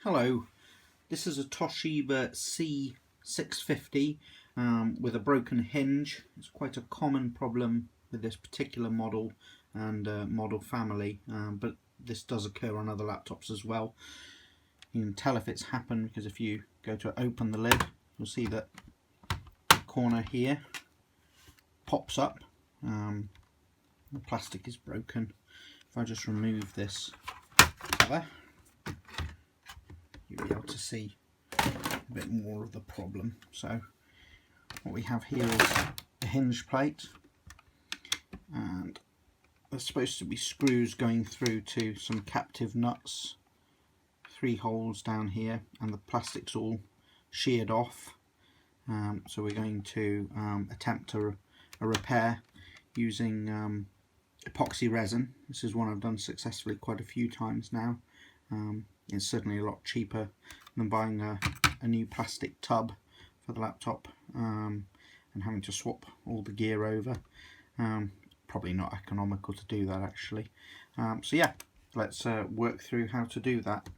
Hello, this is a Toshiba C650 with a broken hinge. It's quite a common problem with this particular model and model family, but this does occur on other laptops as well. You can tell if it's happened because if you go to open the lid, you'll see that the corner here pops up. The plastic is broken. If I just remove this cover, you'll be able to see a bit more of the problem. So what we have here is a hinge plate, and there's supposed to be screws going through to some captive nuts, 3 holes down here, and the plastic's all sheared off. So we're going to attempt a repair using epoxy resin. This is one I've done successfully quite a few times now. It's certainly a lot cheaper than buying a new plastic tub for the laptop and having to swap all the gear over. Probably not economical to do that actually. So yeah, let's work through how to do that.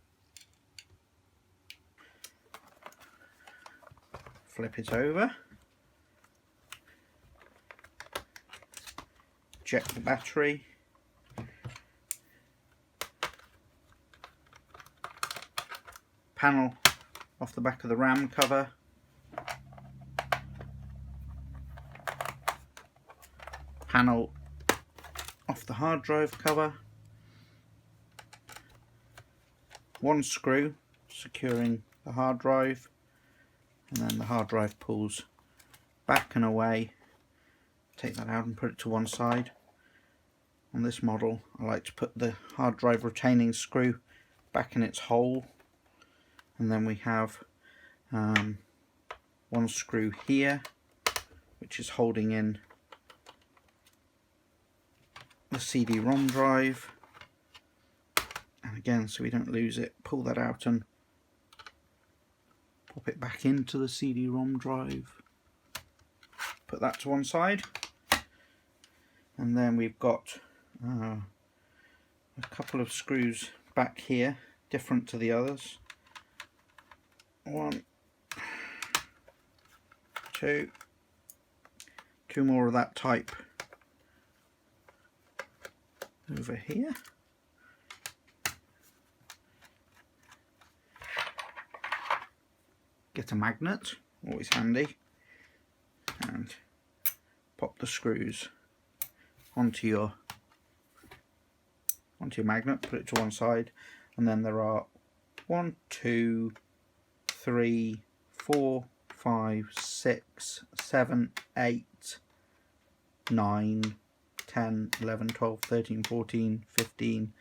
Flip it over. Check the battery. Panel off the back of the RAM cover. Panel off the hard drive cover. 1 screw securing the hard drive, and then the hard drive pulls back and away. Take that out and put it to one side. On this model, I like to put the hard drive retaining screw back in its hole. And then we have 1 screw here, which is holding in the CD-ROM drive. And again, so we don't lose it, pull that out and pop it back into the CD-ROM drive. Put that to one side. And then we've got a couple of screws back here, different to the others. 1, 2 more of that type over here. Get a magnet, always handy, and pop the screws onto your magnet, put it to one side, and then there are 1, 2, 3, 4, 5, 6, 7, 8, 9, 10, 11, 12, 13, 14, 15,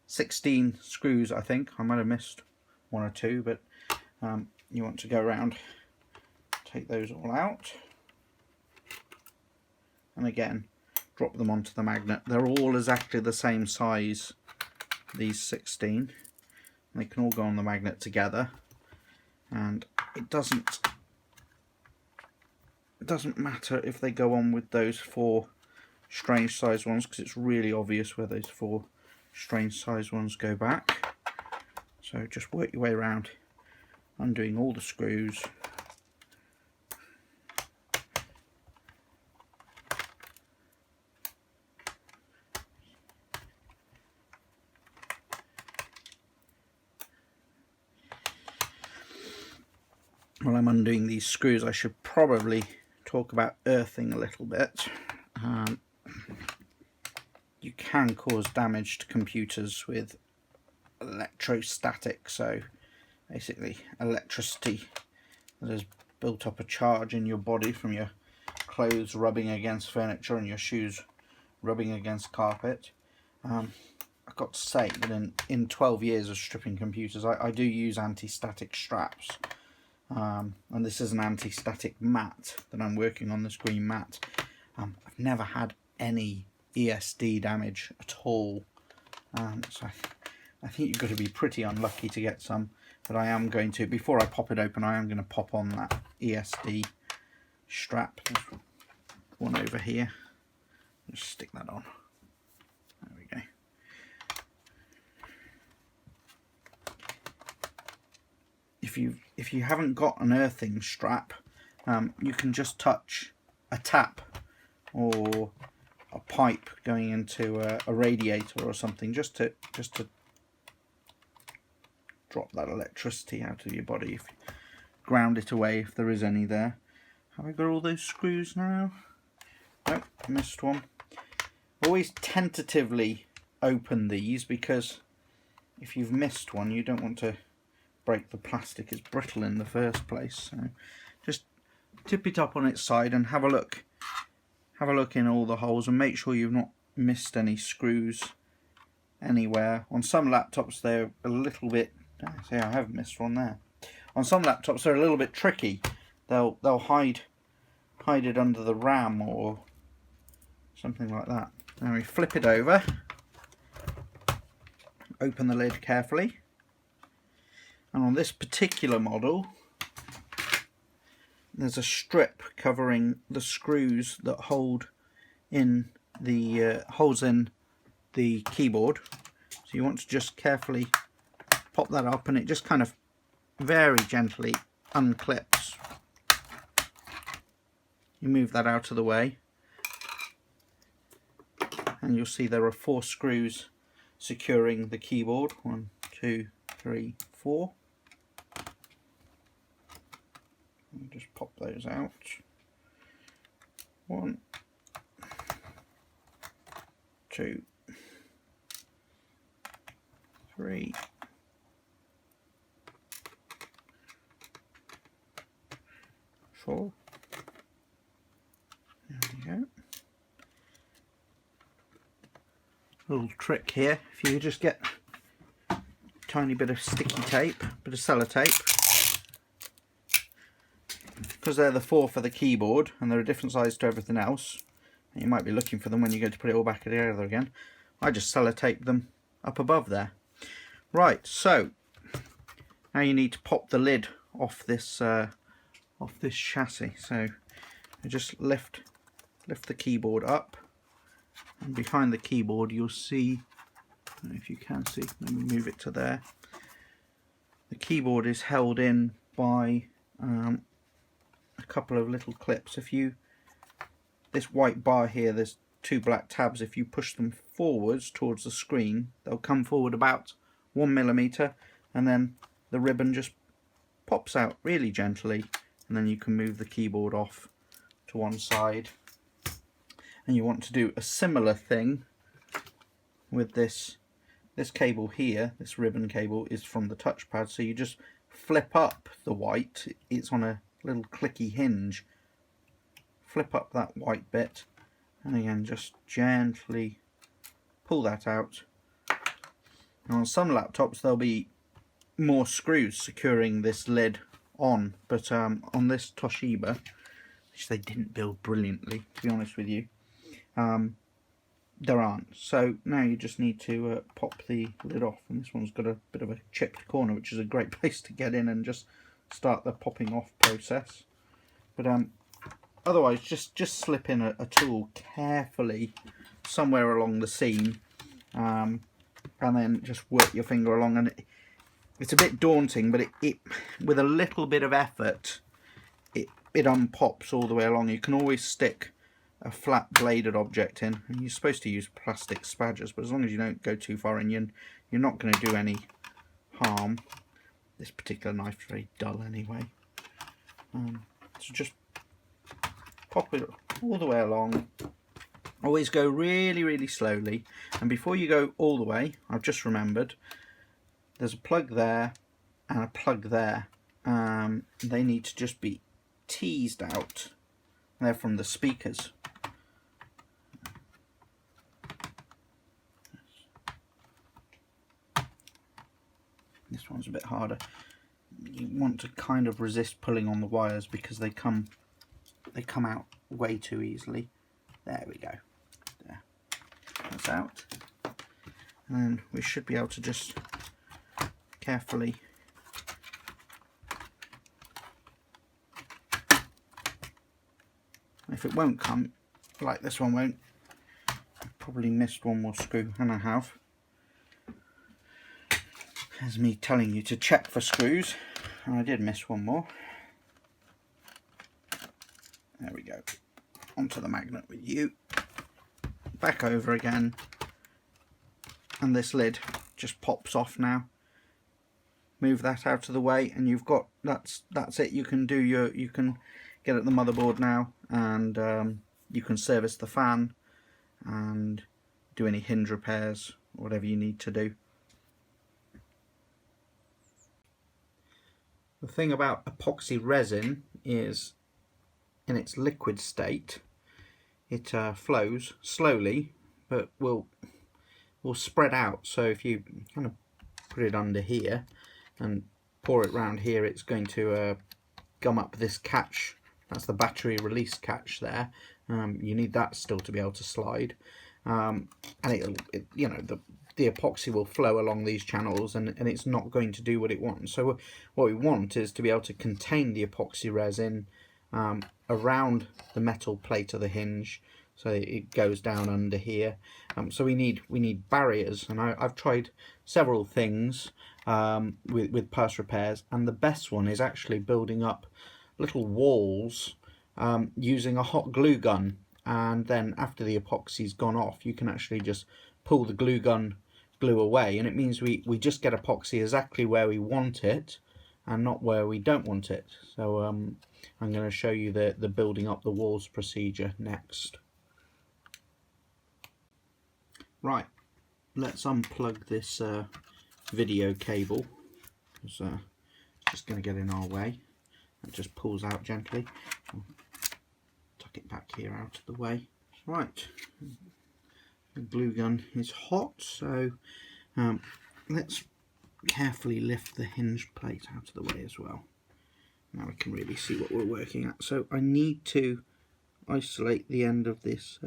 16 screws I think. I might have missed 1 or 2, but you want to go around, take those all out, and again drop them onto the magnet. They're all exactly the same size, these 16, and they can all go on the magnet together. And it doesn't matter if they go on with those 4 strange size ones, because it's really obvious where those 4 strange size ones go back. So just work your way around, undoing all the screws. While I'm undoing these screws, I should probably talk about earthing a little bit. You can cause damage to computers with electrostatic, so basically electricity that has built up a charge in your body from your clothes rubbing against furniture and your shoes rubbing against carpet. I've got to say that in 12 years of stripping computers, I do use anti-static straps. And this is an anti-static mat that I'm working on, this green mat. I've never had any ESD damage at all, so I think you've got to be pretty unlucky to get some, but I am going to, before I pop it open, I am going to pop on that ESD strap. There's one over here, just stick that on. There we go. if you haven't got an earthing strap, you can just touch a tap or a pipe going into a radiator or something, just to drop that electricity out of your body, if you ground it away if there is any there. Have I got all those screws now? Nope, missed one. Always tentatively open these, because if you've missed one you don't want to break the plastic. It's brittle in the first place. So just tip it up on its side and have a look in all the holes and make sure you've not missed any screws anywhere. On some laptops they're a little bit, see, I have missed one there. On some laptops they're a little bit tricky. They'll hide it under the RAM or something like that. Now we flip it over, open the lid carefully, and on this particular model there's a strip covering the screws that hold in the holes in the keyboard. So you want to just carefully pop that up, and it just kind of very gently unclips. You move that out of the way, and you'll see there are 4 screws securing the keyboard. 1, 2, 3, 4. I'll just pop those out. 1, 2, 3, 4. There we go. Little trick here, if you just get a tiny bit of sticky tape, bit of sellotape, because they're the 4 for the keyboard and they're a different size to everything else, and you might be looking for them when you go to put it all back together again. I just sellotape them up above there. Right, so now you need to pop the lid off this chassis. So you just lift the keyboard up, and behind the keyboard you'll see, I don't know if you can see, let me move it to there. The keyboard is held in by a couple of little clips. This white bar here, there's 2 black tabs. If you push them forwards towards the screen, they'll come forward about 1 millimeter, and then the ribbon just pops out really gently, and then you can move the keyboard off to one side. And you want to do a similar thing with this cable here. This ribbon cable is from the touchpad, so you just flip up the white. It's on a little clicky hinge. Flip up that white bit, and again just gently pull that out. Now on some laptops there'll be more screws securing this lid on, but on this Toshiba, which they didn't build brilliantly, to be honest with you, there aren't. So now you just need to pop the lid off, and this one's got a bit of a chipped corner, which is a great place to get in and just start the popping off process. But otherwise just slip in a tool carefully somewhere along the seam, and then just work your finger along, and it's a bit daunting, but it with a little bit of effort it unpops all the way along. You can always stick a flat bladed object in, and you're supposed to use plastic spadgers, but as long as you don't go too far in, you're not going to do any harm. This particular knife's very dull anyway. So just pop it all the way along. Always go really, really slowly, and before you go all the way, I've just remembered there's a plug there and a plug there. They need to just be teased out. They're from the speakers. This one's a bit harder. You want to kind of resist pulling on the wires because they come out way too easily. There we go. There. That's out. And we should be able to just carefully if it won't come, like this one won't, I've probably missed one more screw, and I have. There's me telling you to check for screws. and I did miss one more. There we go. Onto the magnet with you. Back over again. And this lid just pops off now. Move that out of the way, and you've got that's it. You can get at the motherboard now, and you can service the fan and do any hinge repairs, whatever you need to do. The thing about epoxy resin is, in its liquid state, it flows slowly, but will spread out. So if you kind of put it under here and pour it round here, it's going to gum up this catch. That's the battery release catch there. You need that still to be able to slide, and you know, the epoxy will flow along these channels, and it's not going to do what it wants. So what we want is to be able to contain the epoxy resin around the metal plate of the hinge, so it goes down under here. So we need barriers, and I've tried several things with past repairs, and the best one is actually building up little walls using a hot glue gun, and then after the epoxy's gone off, you can actually just pull the glue away, and it means we just get epoxy exactly where we want it and not where we don't want it. So I'm going to show you the building up the walls procedure next. Right, let's unplug this video cable, because it's just going to get in our way. It just pulls out gently. I'll tuck it back here out of the way. Right, the glue gun is hot, so let's carefully lift the hinge plate out of the way as well. Now we can really see what we're working at. So I need to isolate the end of this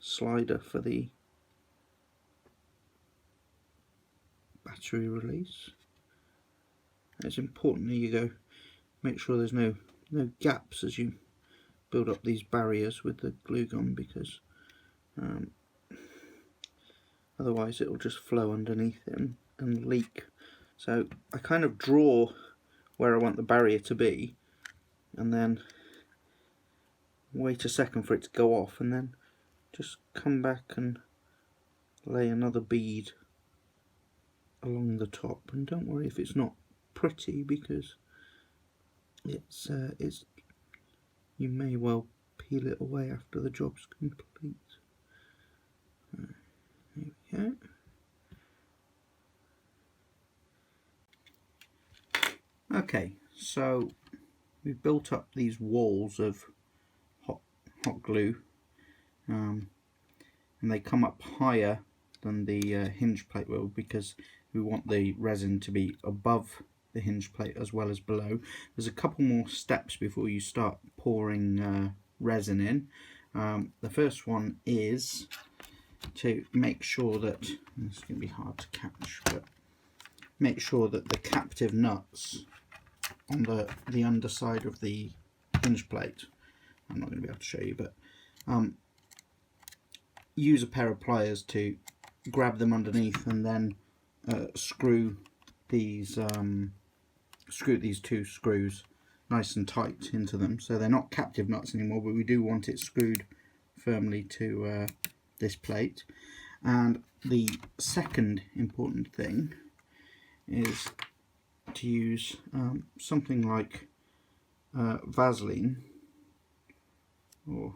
slider for the battery release. It's important that you make sure there's no gaps as you build up these barriers with the glue gun, because otherwise it will just flow underneath it and leak. So I kind of draw where I want the barrier to be, and then wait a second for it to go off, and then just come back and lay another bead along the top. And don't worry if it's not pretty, because it's you may well peel it away after the job's complete. There we go. Okay, so we've built up these walls of hot glue, and they come up higher than the hinge plate will, because we want the resin to be above the hinge plate as well as below. There's a couple more steps before you start pouring resin in. The first one is to make sure that, it's going to be hard to catch, but make sure that the captive nuts on the underside of the hinge plate, I'm not going to be able to show you, but use a pair of pliers to grab them underneath, and then screw these two screws nice and tight into them, so they're not captive nuts anymore, but we do want it screwed firmly to this plate. And the second important thing is to use something like Vaseline or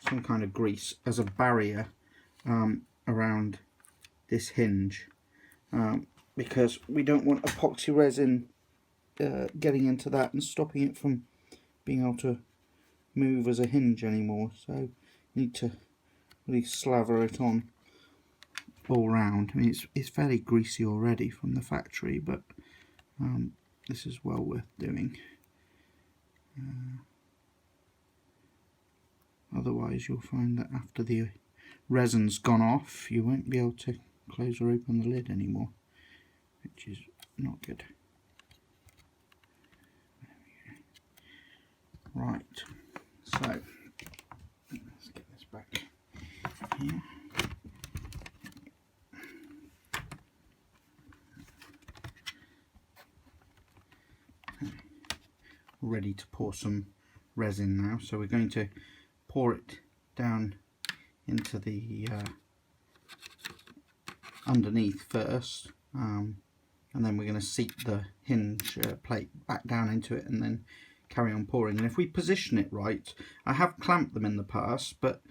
some kind of grease as a barrier around this hinge, because we don't want epoxy resin getting into that and stopping it from being able to move as a hinge anymore. So you need to really slaver it on all round. I mean, it's fairly greasy already from the factory, but this is well worth doing. Otherwise you'll find that after the resin's gone off, you won't be able to close or open the lid anymore, which is not good. Right, so let's get this back here. ready to pour some resin now. So we're going to pour it down into the underneath first, and then we're going to seat the hinge plate back down into it and then carry on pouring. And if we position it right, I have clamped them in the past, but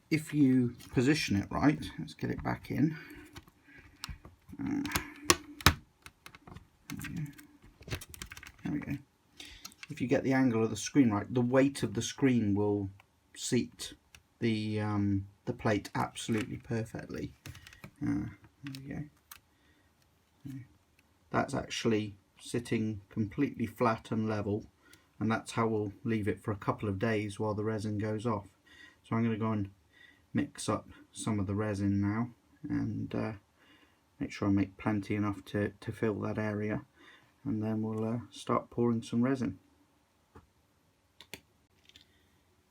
if you position it right, let's get it back in. There we go. If you get the angle of the screen right, the weight of the screen will seat the plate absolutely perfectly. There we go. That's actually sitting completely flat and level, and that's how we'll leave it for a couple of days while the resin goes off. So I'm going to go and mix up some of the resin now and make sure I make plenty enough to fill that area, and then we'll start pouring some resin.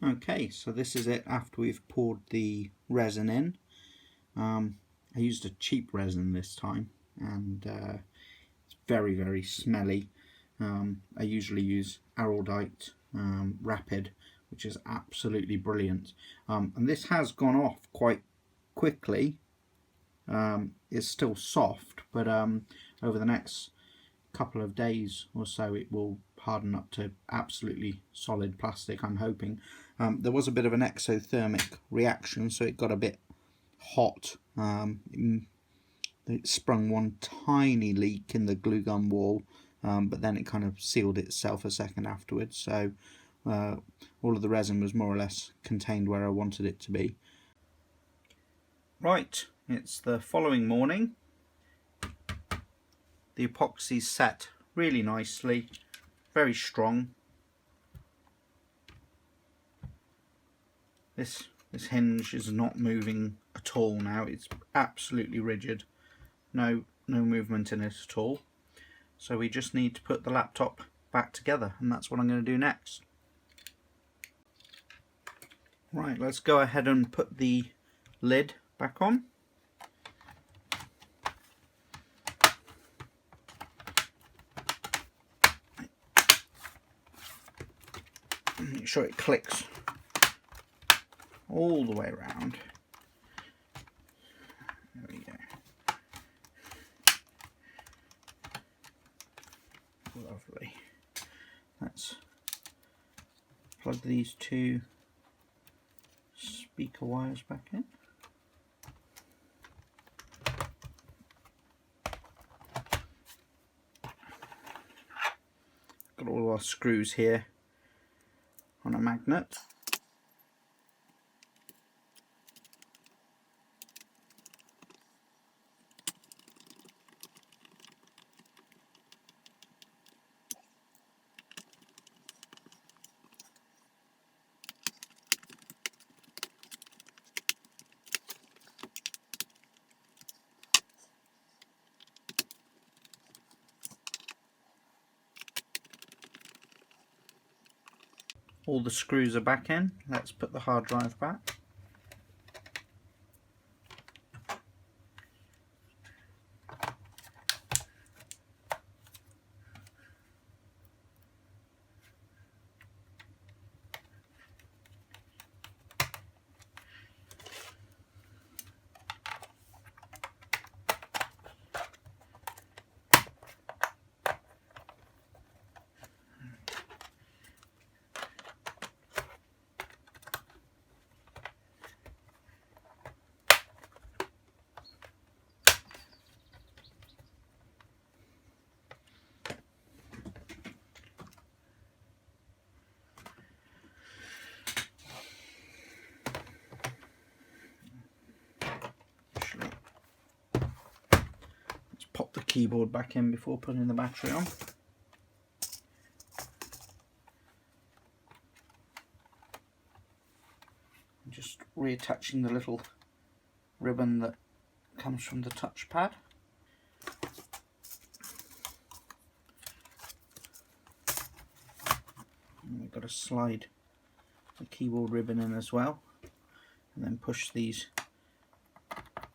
Okay, so this is it after we've poured the resin in. I used a cheap resin this time, and it's very smelly. I usually use Araldite Rapid, which is absolutely brilliant, and this has gone off quite quickly. It's still soft, but over the next couple of days or so it will harden up to absolutely solid plastic, I'm hoping. There was a bit of an exothermic reaction, so it got a bit hot. It sprung one tiny leak in the glue gun wall, but then it kind of sealed itself a second afterwards, so all of the resin was more or less contained where I wanted it to be. Right, it's the following morning. The epoxy's set really nicely, very strong. This hinge is not moving at all now. It's absolutely rigid. No movement in it at all. So we just need to put the laptop back together, and that's what I'm going to do next. Right, let's go ahead and put the lid back on. Make sure it clicks all the way around. There we go. Lovely. Let's plug these two speaker wires back in. Got all our screws here on a magnet. All the screws are back in. Let's put the hard drive back. Pop the keyboard back in before putting the battery on. Just reattaching the little ribbon that comes from the touchpad. And we've got to slide the keyboard ribbon in as well, and then push these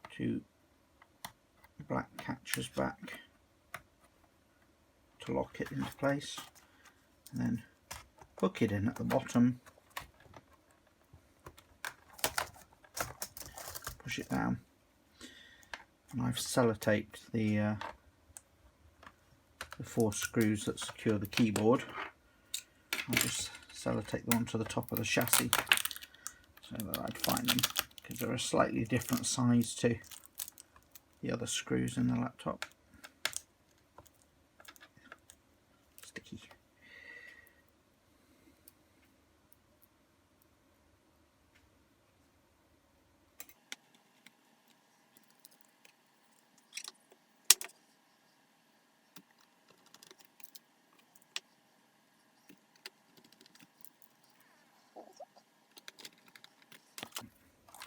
two black catches back to lock it into place, and then hook it in at the bottom, push it down, and I've sellotaped the 4 screws that secure the keyboard. I'll just sellotape them onto the top of the chassis so that I'd find them, because they're a slightly different size to the other screws in the laptop. Sticky.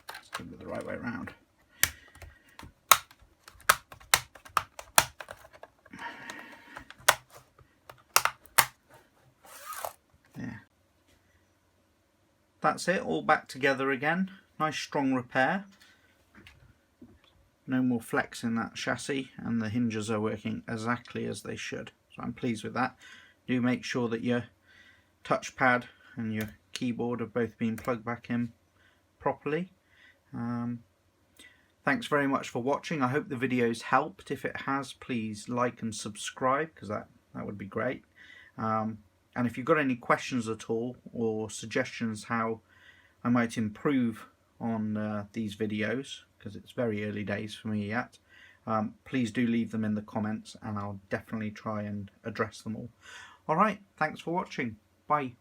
Let's do it the right way around. That's it, all back together again. Nice strong repair. No more flex in that chassis, and the hinges are working exactly as they should. So I'm pleased with that. Do make sure that your touchpad and your keyboard have both been plugged back in properly. Thanks very much for watching. I hope the video's helped. If it has, please like and subscribe, because that would be great. And if you've got any questions at all, or suggestions how I might improve on these videos, because it's very early days for me yet, please do leave them in the comments, and I'll definitely try and address them all. Alright, thanks for watching. Bye.